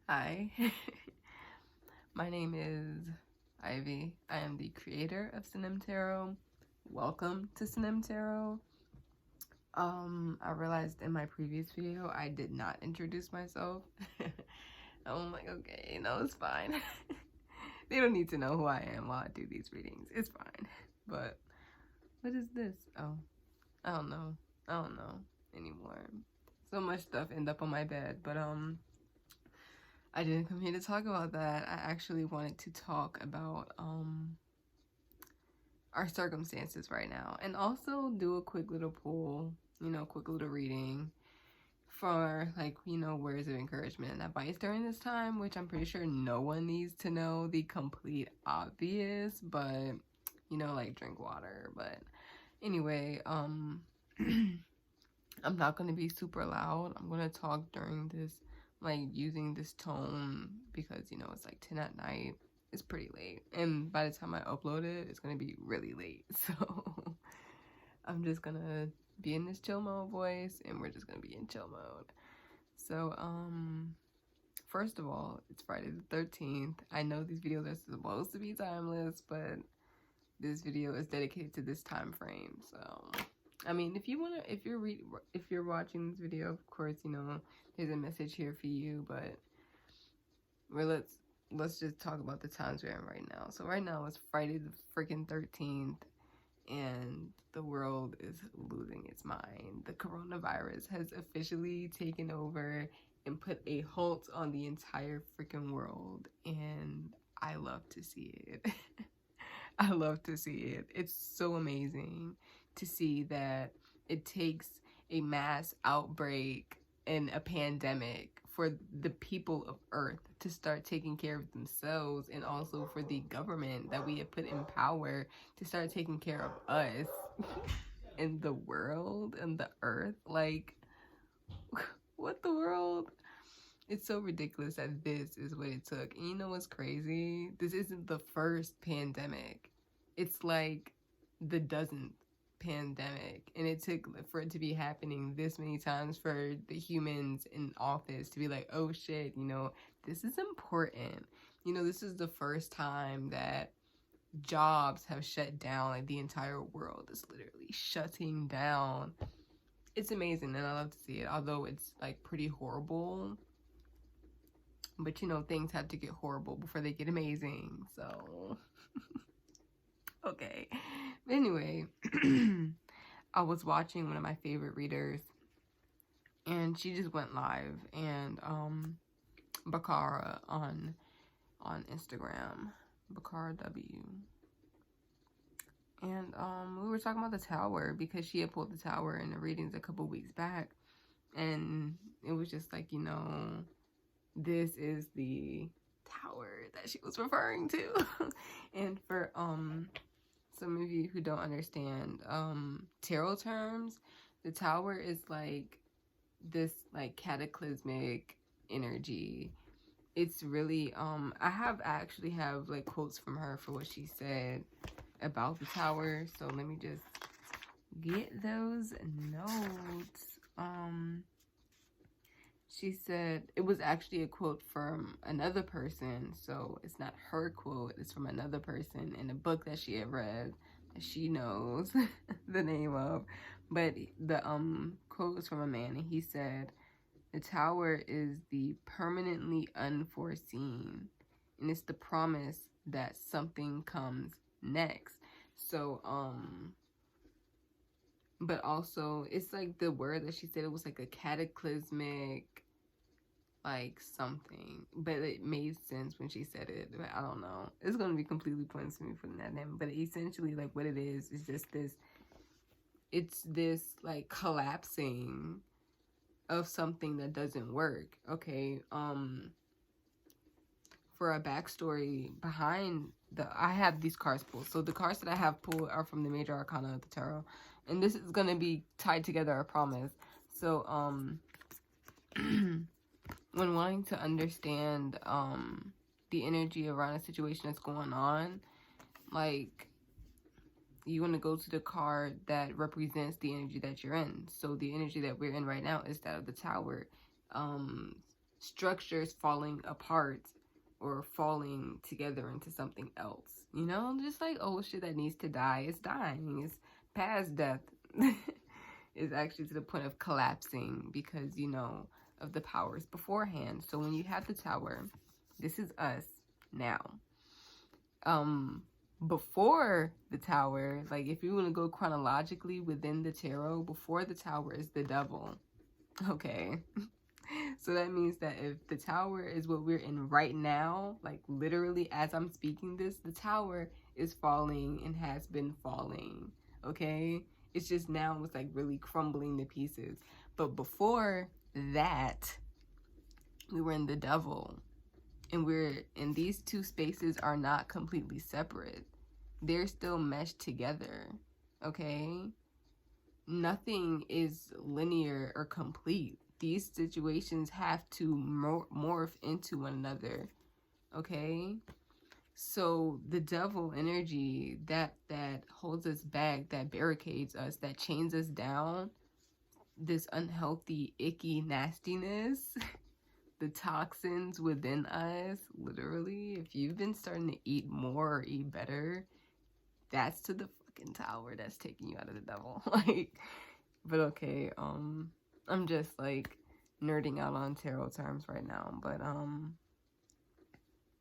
Hi, my name is Ivy. I am the creator of Sinem Tarot. Welcome to Sinem Tarot. I realized in my previous video I did not introduce myself. I'm like, okay, no, it's fine. They don't need to know who I am while I do these readings. It's fine. But what is this? Oh, I don't know. I don't know anymore. So much stuff end up on my bed, but I didn't come here to talk about that. I actually wanted to talk about our circumstances right now, and also do a quick little poll, quick little reading for, like, words of encouragement and advice during this time, which I'm pretty sure no one needs to know the complete obvious, but like drink water. But anyway, I'm not going to be super loud. I'm going to talk during this, like, using this tone because, it's like 10 at night. It's pretty late. And by the time I upload it, it's going to be really late. So I'm just going to be in this chill mode voice, and we're just going to be in chill mode. So, first of all, it's Friday the 13th. I know these videos are supposed to be timeless, but this video is dedicated to this time frame. So I mean, if you're watching this video, of course, there's a message here for you, but let's just talk about the times we're in right now. So right now it's Friday the freaking 13th, and the world is losing its mind. The coronavirus has officially taken over and put a halt on the entire freaking world, and I love to see it. I love to see it. It's so amazing to see that it takes a mass outbreak and a pandemic for the people of Earth to start taking care of themselves, and also for the government that we have put in power to start taking care of us and the world and the Earth. Like, what the world? It's so ridiculous that this is what it took. And you know what's crazy? This isn't the first pandemic. It's like the dozenth pandemic. And it took for it to be happening this many times for the humans in office to be like, oh shit, this is important. This is the first time that jobs have shut down. Like, the entire world is literally shutting down. It's amazing, and I love to see it, although it's like pretty horrible. But things have to get horrible before they get amazing. So okay. Anyway, I was watching one of my favorite readers, and she just went live, and Bakara on Instagram, Bakara W. And we were talking about the tower, because she had pulled the tower in the readings a couple weeks back, and it was just like, this is the tower that she was referring to. And for some of you who don't understand tarot terms, the tower is like this like cataclysmic energy. It's really I actually have like quotes from her for what she said about the tower. So let me just get those notes. She said, it was actually a quote from another person, so it's not her quote, it's from another person in a book that she had read that she knows the name of. But the quote was from a man, and he said, the tower is the permanently unforeseen, and it's the promise that something comes next. So but also it's like the word that she said, it was like a cataclysmic like something, but it made sense when she said it. But I don't know, it's gonna be completely pointless to me putting that in, but essentially like what it is just this, it's this like collapsing of something that doesn't work. Okay, for a backstory behind I have these cards pulled. So the cards that I have pulled are from the major arcana of the tarot, and this is gonna be tied together, I promise. So when wanting to understand the energy around a situation that's going on, like, you want to go to the card that represents the energy that you're in. So the energy that we're in right now is that of the tower. structures falling apart or falling together into something else. You know, just like old shit that needs to die is dying. It's past death. Is actually to the point of collapsing because, you know, of the powers beforehand. So when you have the tower, this is us now. Before the tower, like if you want to go chronologically within the tarot, before the tower is the devil. Okay. So that means that if the tower is what we're in right now, like literally as I'm speaking this, the tower is falling and has been falling. Okay. It's just now it's like really crumbling to pieces. But before that, we were in the devil. And these two spaces are not completely separate. They're still meshed together. Okay? Nothing is linear or complete. These situations have to morph into one another. Okay? So the devil energy that holds us back, that barricades us, that chains us down, this unhealthy, icky nastiness, the toxins within us, literally, if you've been starting to eat more or eat better, that's to the fucking tower that's taking you out of the devil. Like, but okay, I'm just like nerding out on tarot terms right now, but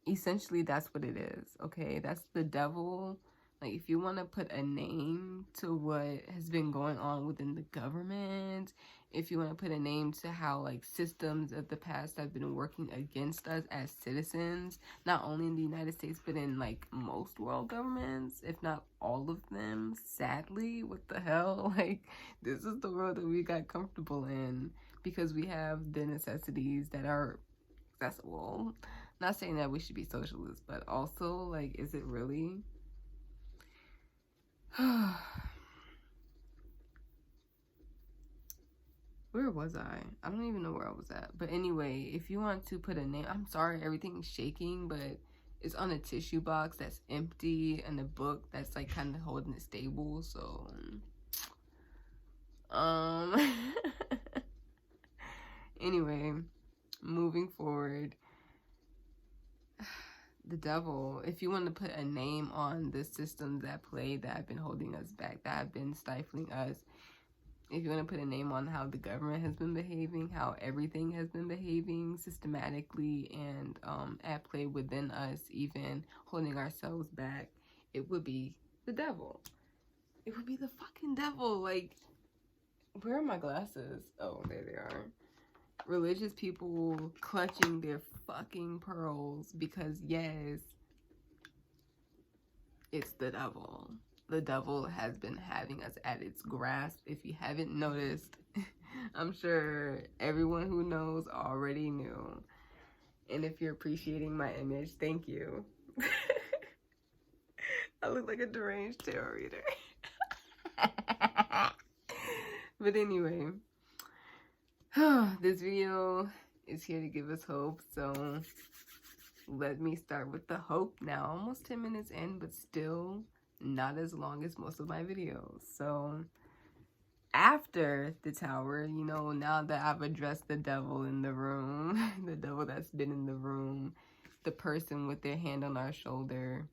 essentially that's what it is. Okay, that's the devil. Like, if you want to put a name to what has been going on within the government, if you want to put a name to how like systems of the past have been working against us as citizens, not only in the United States but in like most world governments, if not all of them, sadly, what the hell? Like, this is the world that we got comfortable in because we have the necessities that are accessible. Not saying that we should be socialists, but also, like, is it really? Where was I? I don't even know where I was at. But anyway, if you want to put a name, I'm sorry, everything's shaking, but it's on a tissue box that's empty and a book that's like kind of holding it stable. So, anyway, moving forward. The devil, if you want to put a name on the systems at play that have been holding us back, that have been stifling us, if you want to put a name on how the government has been behaving, how everything has been behaving systematically and at play within us, even holding ourselves back, it would be the devil. It would be the fucking devil. Like, where are my glasses? Oh, there they are. Religious people clutching their fucking pearls because, yes, it's the devil. The devil has been having us at its grasp. If you haven't noticed, I'm sure everyone who knows already knew. And if you're appreciating my image, thank you. I look like a deranged tarot reader. But anyway, this video is here to give us hope, so let me start with the hope now. Almost 10 minutes in, but still not as long as most of my videos. So after the tower, you know, now that I've addressed the devil in the room, the devil that's been in the room, the person with their hand on our shoulder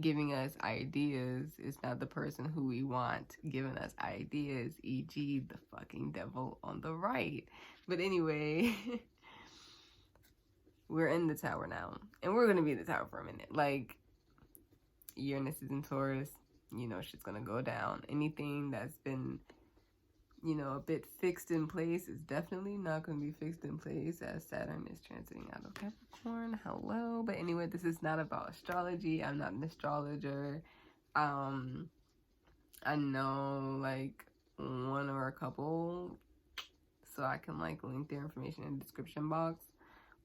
giving us ideas is not the person who we want giving us ideas, e.g. the fucking devil on the right. But anyway, we're in the tower now, and we're gonna be in the tower for a minute. Like, Uranus is in Taurus, you know, shit's gonna go down. Anything that's been, you know, a bit fixed in place is definitely not gonna be fixed in place as Saturn is transiting out of Capricorn. Hello. But anyway, this is not about astrology. I'm not an astrologer. I know like one or a couple, so I can like link their information in the description box.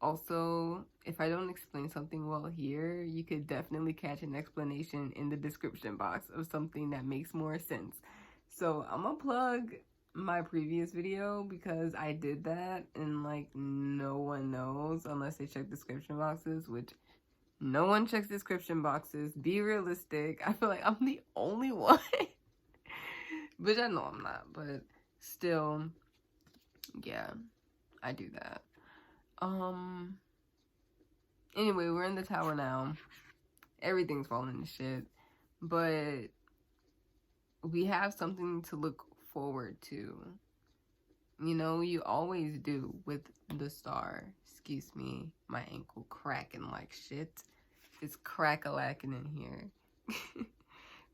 Also, if I don't explain something well here, you could definitely catch an explanation in the description box of something that makes more sense. So I'm gonna plug my previous video because I did that and like no one knows unless they check description boxes, which no one checks description boxes. Be realistic. I feel like I'm the only one. Which I know I'm not, but still, yeah, I do that. Anyway, we're in the tower now. Everything's falling to shit. But we have something to look forward to. You know, you always do with the star. Excuse me, my ankle cracking like shit. It's crack-a-lacking in here.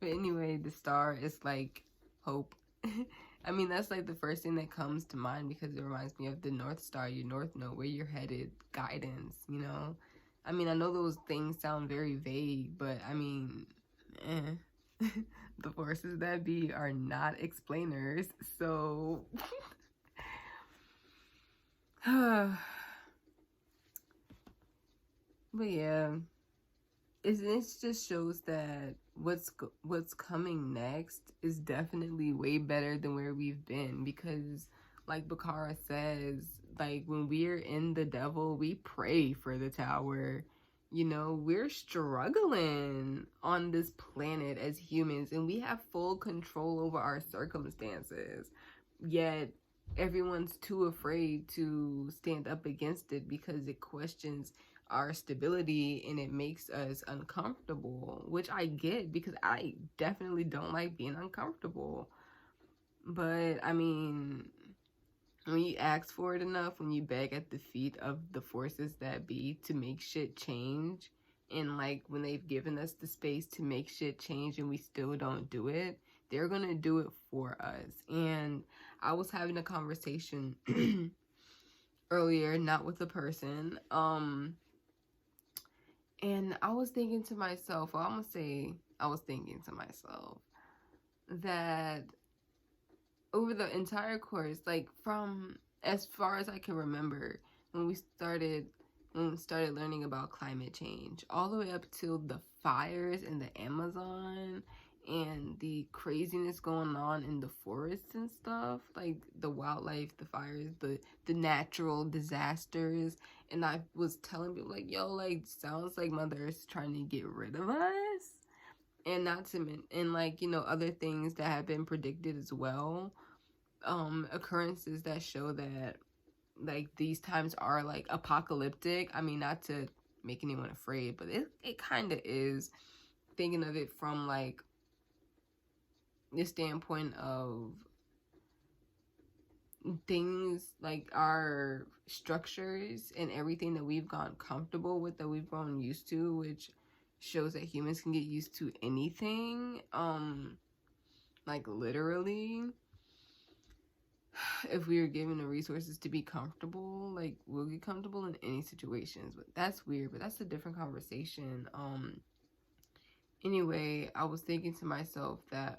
But anyway, the star is like hope. I mean, that's like the first thing that comes to mind because it reminds me of the North Star, your North Node, where you're headed, guidance, you know? I mean, I know those things sound very vague, but I mean, the forces that be are not explainers, so... But yeah, it just shows that what's coming next is definitely way better than where we've been, because like Bakara says, like when we're in the devil, we pray for the tower. You know, we're struggling on this planet as humans, and we have full control over our circumstances, yet everyone's too afraid to stand up against it because it questions our stability and it makes us uncomfortable, which I get because I definitely don't like being uncomfortable. But I mean, when you ask for it enough, when you beg at the feet of the forces that be to make shit change, and like when they've given us the space to make shit change and we still don't do it, they're gonna do it for us. And I was having a conversation earlier, not with a person, and I was thinking to myself, well, I'm gonna say I was thinking to myself that over the entire course, like from as far as I can remember, when we started learning about climate change, all the way up till the fires in the Amazon and the craziness going on in the forests and stuff, like the wildlife, the fires, the natural disasters. And I was telling people like, yo, like sounds like Mother Earth's trying to get rid of us. And not to mention, and like, you know, other things that have been predicted as well, occurrences that show that like these times are like apocalyptic. I mean, not to make anyone afraid, but it kind of is, thinking of it from like the standpoint of things like our structures and everything that we've gotten comfortable with, that we've grown used to, which shows that humans can get used to anything, like literally. If we are given the resources to be comfortable, like we'll get comfortable in any situations. But that's weird, but that's a different conversation. Anyway, I was thinking to myself that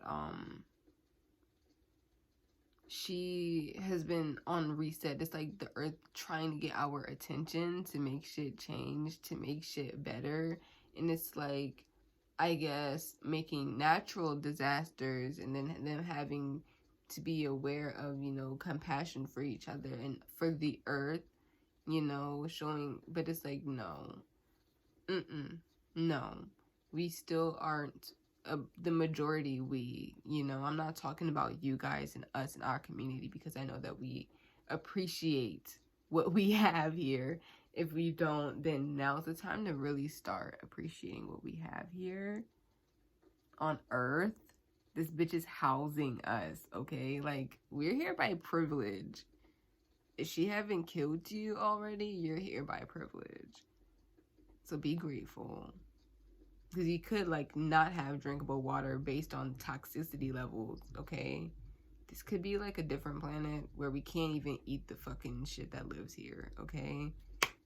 she has been on reset. It's like the earth trying to get our attention to make shit change, to make shit better. And it's like, I guess, making natural disasters and then them having to be aware of, you know, compassion for each other and for the earth, you know, showing, but it's like, no, no, we still aren't the majority. We, you know, I'm not talking about you guys and us and our community, because I know that we appreciate what we have here. If we don't, then now's the time to really start appreciating what we have here on earth. This bitch is housing us, okay? Like, we're here by privilege. If she haven't killed you already, you're here by privilege. So be grateful. Because you could, like, not have drinkable water based on toxicity levels, okay? This could be, like, a different planet where we can't even eat the fucking shit that lives here, okay?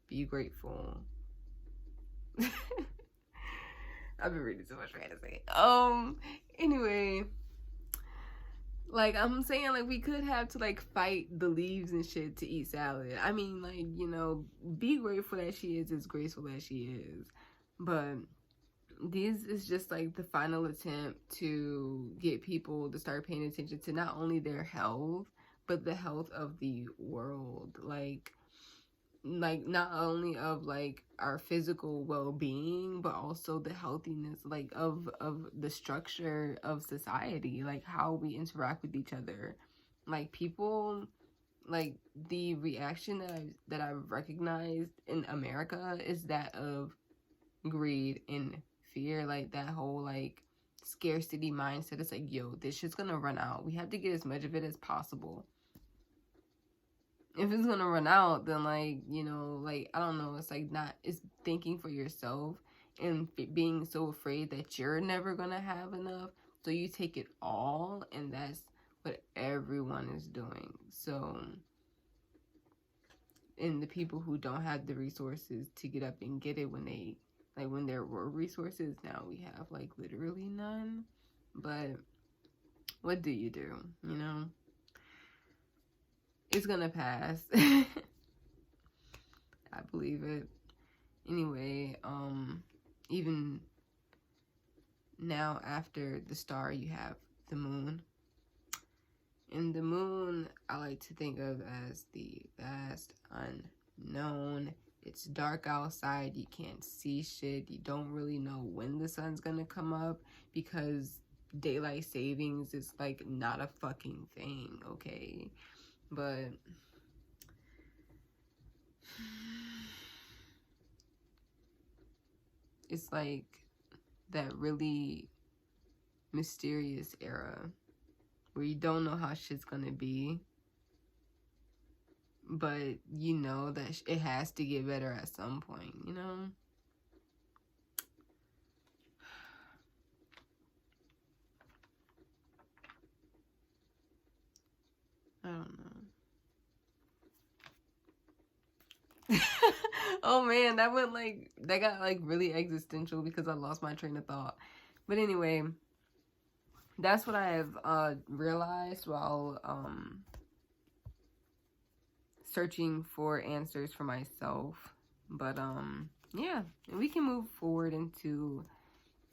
Be grateful. I've been reading so much fantasy. Anyway, like, I'm saying, like, we could have to, like, fight the leaves and shit to eat salad. I mean, like, you know, be grateful that she is as graceful as she is. But this is just, like, the final attempt to get people to start paying attention to not only their health, but the health of the world. Like not only of like our physical well-being, but also the healthiness like of the structure of society, like how we interact with each other. Like people like the reaction that I've recognized in America is that of greed and fear, like that whole like scarcity mindset. It's like, yo, this shit's gonna run out. We have to get as much of it as possible. If it's gonna run out, then like, you know, like, I don't know, it's like not, it's thinking for yourself and being so afraid that you're never gonna have enough, so you take it all, and that's what everyone is doing. So, and the people who don't have the resources to get up and get it when they, like, when there were resources, now we have like literally none. But what do, you know? It's gonna pass. I believe it. Anyway, even now after the star, you have the moon. And the moon, I like to think of as the vast unknown. It's dark outside. You can't see shit. You don't really know when the sun's gonna come up, because daylight savings is like not a fucking thing, okay? But it's like that really mysterious era where you don't know how shit's gonna be, but you know that it has to get better at some point, you know? I don't know. Oh man, that got like really existential because I lost my train of thought. But anyway, that's what I have realized while searching for answers for myself. But yeah, we can move forward into,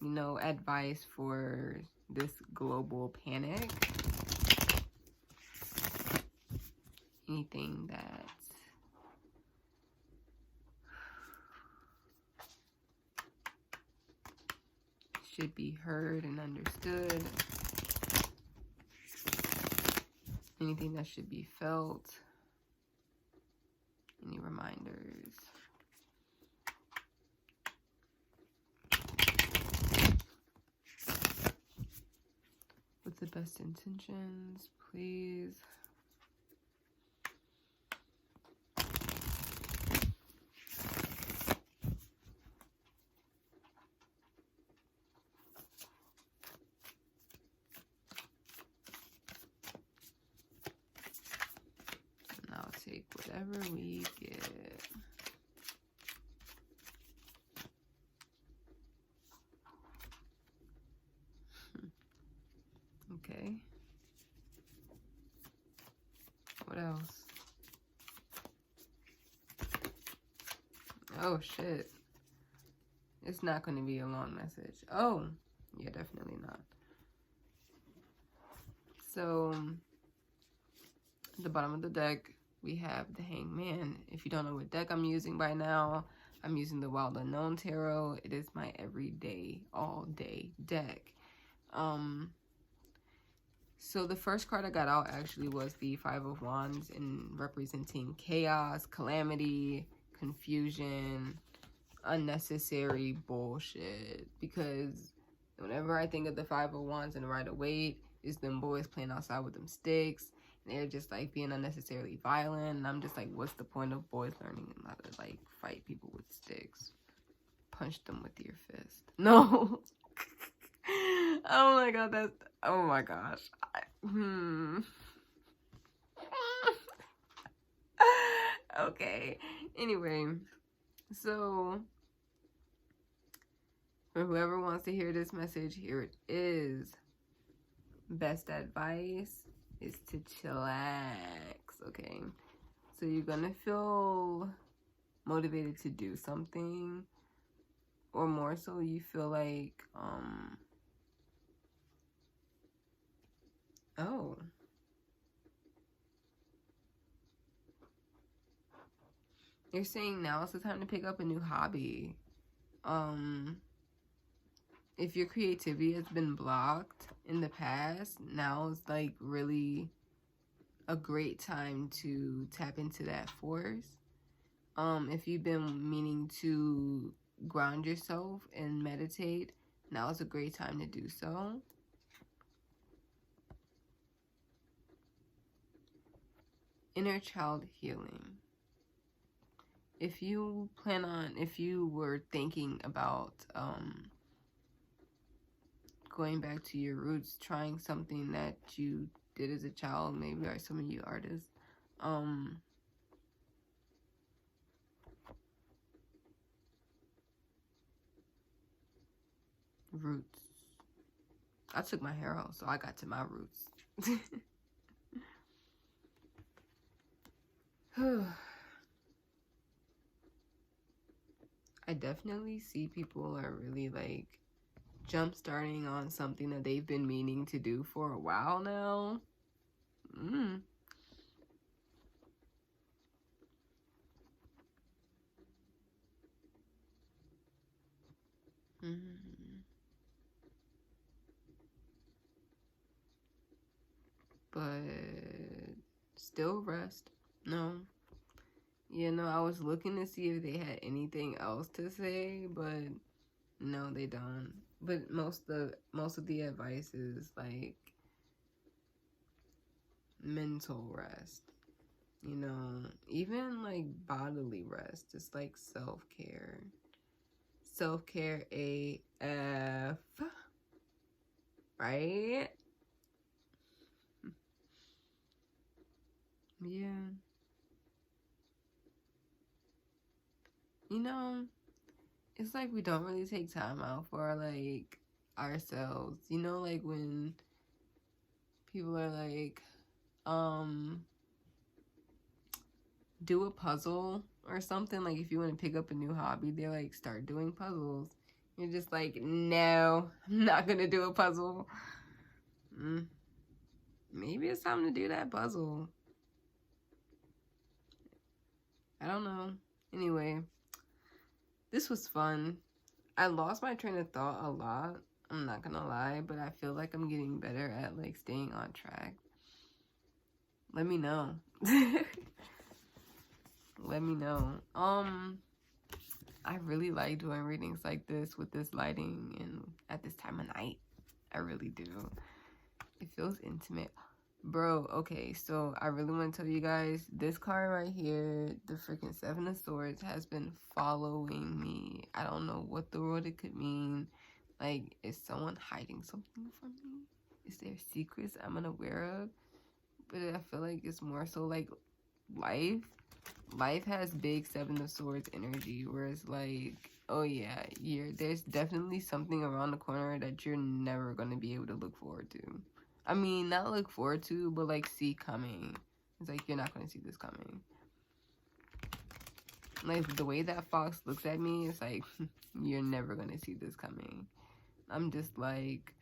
you know, advice for this global panic. Anything that should be heard and understood. Anything that should be felt. Any reminders. With the best intentions, please. And I'll take whatever we get. Okay. What else? Oh shit. It's not going to be a long message. Oh, yeah, definitely not. So, at the bottom of the deck, we have the Hangman. If you don't know what deck I'm using by now, I'm using the Wild Unknown Tarot. It is my everyday, all day deck. So the first card I got out actually was the Five of Wands, in representing chaos, calamity, confusion, unnecessary bullshit. Because whenever I think of the Five of Wands and Rider Waite, is them boys playing outside with them sticks. They're just like being unnecessarily violent, and I'm just like, what's the point of boys learning how to like fight people with sticks? Punch them with your fist. No. Oh my god, that's, oh my gosh. Okay. Anyway, so for whoever wants to hear this message, here it is. Best advice is to chillax, okay? So you're gonna feel motivated to do something, or more so you feel like, oh. You're saying now is the time to pick up a new hobby. If your creativity has been blocked in the past, now is like really a great time to tap into that force. If you've been meaning to ground yourself and meditate, now is a great time to do so. Inner child healing. If you were thinking about going back to your roots, trying something that you did as a child, maybe, or some of you artists, roots. I took my hair out, so I got to my roots. I definitely see people are really like jump starting on something that they've been meaning to do for a while now. But still rest. No. You know, I was looking to see if they had anything else to say, but no, they don't. But most of the advice is like mental rest. You know, even like bodily rest. It's like self-care. Self-care AF. Right? Yeah. You know, it's like we don't really take time out for like ourselves. You know, like when people are like, do a puzzle or something. Like if you want to pick up a new hobby, they like start doing puzzles. You're just like, no, I'm not gonna do a puzzle. Maybe it's time to do that puzzle. I don't know. Anyway, this was fun. I lost my train of thought a lot, I'm not gonna lie, but I feel like I'm getting better at like staying on track. Let me know. Let me know. I really like doing readings like this with this lighting and at this time of night. I really do. It feels intimate. Bro, okay, so I really want to tell you guys, this card right here, the freaking Seven of Swords, has been following me. I don't know what the world it could mean. Like, is someone hiding something from me? Is there secrets I'm unaware of? But I feel like it's more so like life. Life has big Seven of Swords energy, whereas like, oh yeah, there's definitely something around the corner that you're never going to be able to look forward to. I mean, not look forward to, but like see coming. It's like, you're not going to see this coming. Like, the way that fox looks at me, it's like, you're never going to see this coming. I'm just like,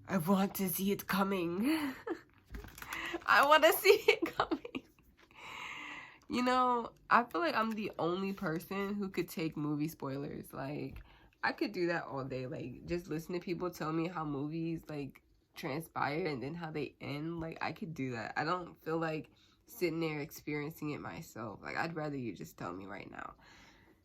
I want to see it coming. I want to see it coming. You know, I feel like I'm the only person who could take movie spoilers. Like, I could do that all day. Like, just listen to people tell me how movies, like, transpire and then how they end. Like, I could do that. I don't feel like sitting there experiencing it myself. Like, I'd rather you just tell me right now.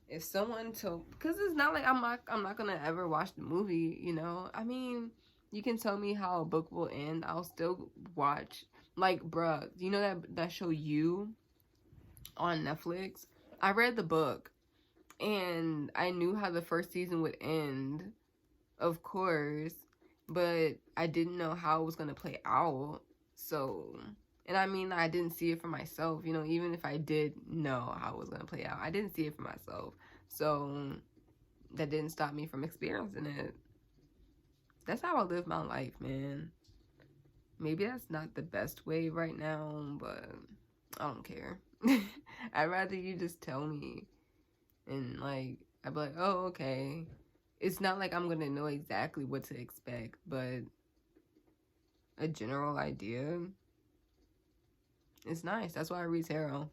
If someone told... Because it's not like I'm not going to ever watch the movie, you know? I mean, you can tell me how a book will end. I'll still watch. Like, bruh, you know that show You? On Netflix, I read the book and I knew how the first season would end, of course, but I didn't know how it was going to play out. So, and I mean, I didn't see it for myself, you know, even if I did know how it was going to play out, I didn't see it for myself. So that didn't stop me from experiencing it. That's how I live my life, man. Maybe that's not the best way right now, but I don't care. I'd rather you just tell me. And like, I'd be like, oh, okay. It's not like I'm gonna know exactly what to expect, but a general idea. It's nice. That's why I read tarot.